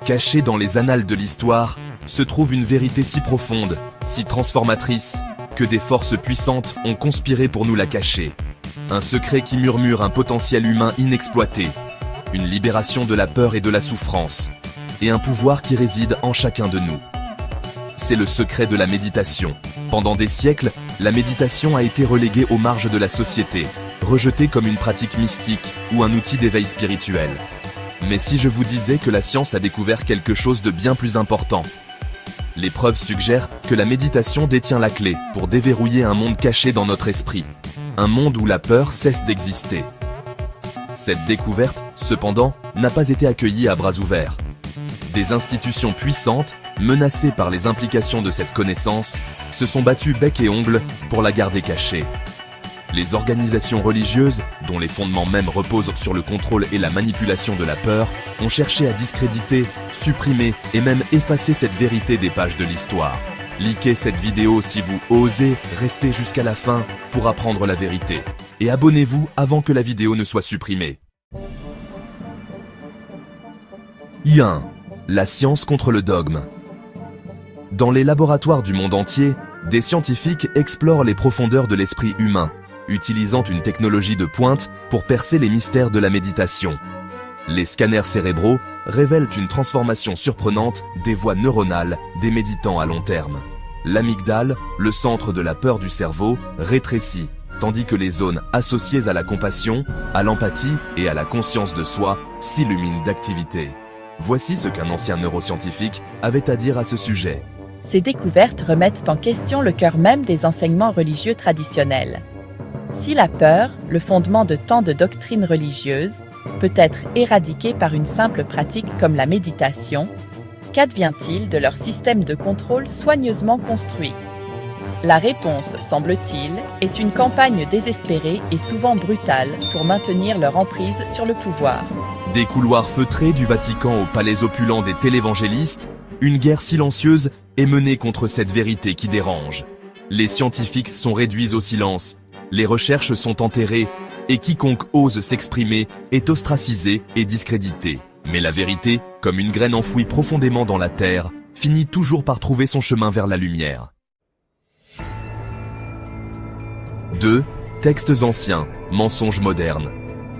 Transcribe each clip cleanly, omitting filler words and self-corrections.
Cachée dans les annales de l'histoire, se trouve une vérité si profonde, si transformatrice, que des forces puissantes ont conspiré pour nous la cacher. Un secret qui murmure un potentiel humain inexploité, une libération de la peur et de la souffrance, et un pouvoir qui réside en chacun de nous. C'est le secret de la méditation. Pendant des siècles, la méditation a été reléguée aux marges de la société, rejetée comme une pratique mystique ou un outil d'éveil spirituel. Mais si je vous disais que la science a découvert quelque chose de bien plus important? Les preuves suggèrent que la méditation détient la clé pour déverrouiller un monde caché dans notre esprit. Un monde où la peur cesse d'exister. Cette découverte, cependant, n'a pas été accueillie à bras ouverts. Des institutions puissantes, menacées par les implications de cette connaissance, se sont battues bec et ongles pour la garder cachée. Les organisations religieuses, dont les fondements même reposent sur le contrôle et la manipulation de la peur, ont cherché à discréditer, supprimer et même effacer cette vérité des pages de l'histoire. Likez cette vidéo si vous osez, restez jusqu'à la fin pour apprendre la vérité. Et abonnez-vous avant que la vidéo ne soit supprimée. I1. La science contre le dogme. Dans les laboratoires du monde entier, des scientifiques explorent les profondeurs de l'esprit humain, utilisant une technologie de pointe pour percer les mystères de la méditation. Les scanners cérébraux révèlent une transformation surprenante des voies neuronales des méditants à long terme. L'amygdale, le centre de la peur du cerveau, rétrécit, tandis que les zones associées à la compassion, à l'empathie et à la conscience de soi s'illuminent d'activité. Voici ce qu'un ancien neuroscientifique avait à dire à ce sujet. Ces découvertes remettent en question le cœur même des enseignements religieux traditionnels. Si la peur, le fondement de tant de doctrines religieuses, peut être éradiquée par une simple pratique comme la méditation, qu'advient-il de leur système de contrôle soigneusement construit? La réponse, semble-t-il, est une campagne désespérée et souvent brutale pour maintenir leur emprise sur le pouvoir. Des couloirs feutrés du Vatican au palais opulent des télévangélistes, une guerre silencieuse est menée contre cette vérité qui dérange. Les scientifiques sont réduits au silence, les recherches sont enterrées, et quiconque ose s'exprimer est ostracisé et discrédité. Mais la vérité, comme une graine enfouie profondément dans la terre, finit toujours par trouver son chemin vers la lumière. 2. Textes anciens, mensonges modernes.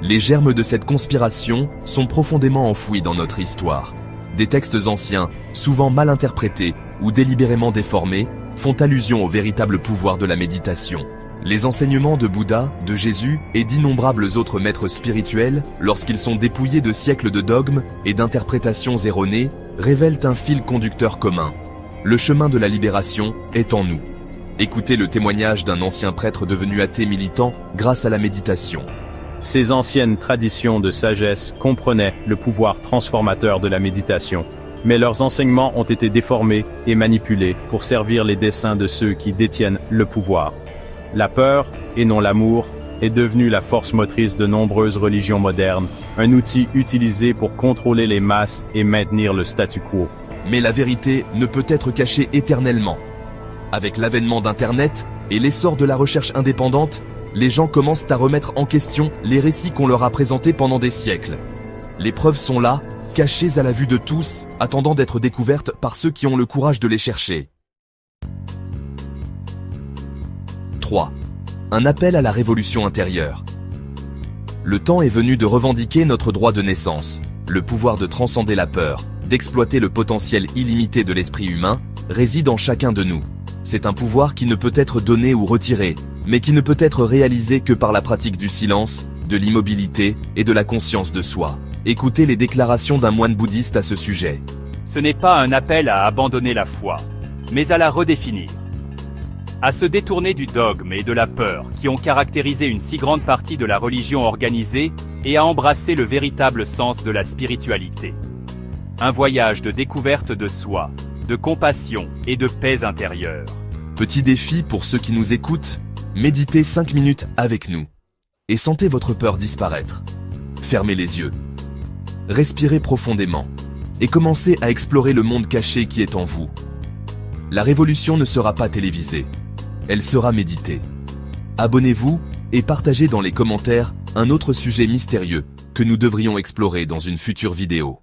Les germes de cette conspiration sont profondément enfouis dans notre histoire. Des textes anciens, souvent mal interprétés ou délibérément déformés, font allusion au véritable pouvoir de la méditation. Les enseignements de Bouddha, de Jésus et d'innombrables autres maîtres spirituels, lorsqu'ils sont dépouillés de siècles de dogmes et d'interprétations erronées, révèlent un fil conducteur commun. Le chemin de la libération est en nous. Écoutez le témoignage d'un ancien prêtre devenu athée militant grâce à la méditation. Ces anciennes traditions de sagesse comprenaient le pouvoir transformateur de la méditation, mais leurs enseignements ont été déformés et manipulés pour servir les desseins de ceux qui détiennent le pouvoir. La peur, et non l'amour, est devenue la force motrice de nombreuses religions modernes, un outil utilisé pour contrôler les masses et maintenir le statu quo. Mais la vérité ne peut être cachée éternellement. Avec l'avènement d'Internet et l'essor de la recherche indépendante, les gens commencent à remettre en question les récits qu'on leur a présentés pendant des siècles. Les preuves sont là, cachées à la vue de tous, attendant d'être découvertes par ceux qui ont le courage de les chercher. 3. Un appel à la révolution intérieure. Le temps est venu de revendiquer notre droit de naissance. Le pouvoir de transcender la peur, d'exploiter le potentiel illimité de l'esprit humain, réside en chacun de nous. C'est un pouvoir qui ne peut être donné ou retiré, mais qui ne peut être réalisé que par la pratique du silence, de l'immobilité et de la conscience de soi. Écoutez les déclarations d'un moine bouddhiste à ce sujet. Ce n'est pas un appel à abandonner la foi, mais à la redéfinir. À se détourner du dogme et de la peur qui ont caractérisé une si grande partie de la religion organisée et à embrasser le véritable sens de la spiritualité. Un voyage de découverte de soi, de compassion et de paix intérieure. Petit défi pour ceux qui nous écoutent, méditez 5 minutes avec nous et sentez votre peur disparaître. Fermez les yeux, respirez profondément et commencez à explorer le monde caché qui est en vous. La révolution ne sera pas télévisée, elle sera méditée. Abonnez-vous et partagez dans les commentaires un autre sujet mystérieux que nous devrions explorer dans une future vidéo.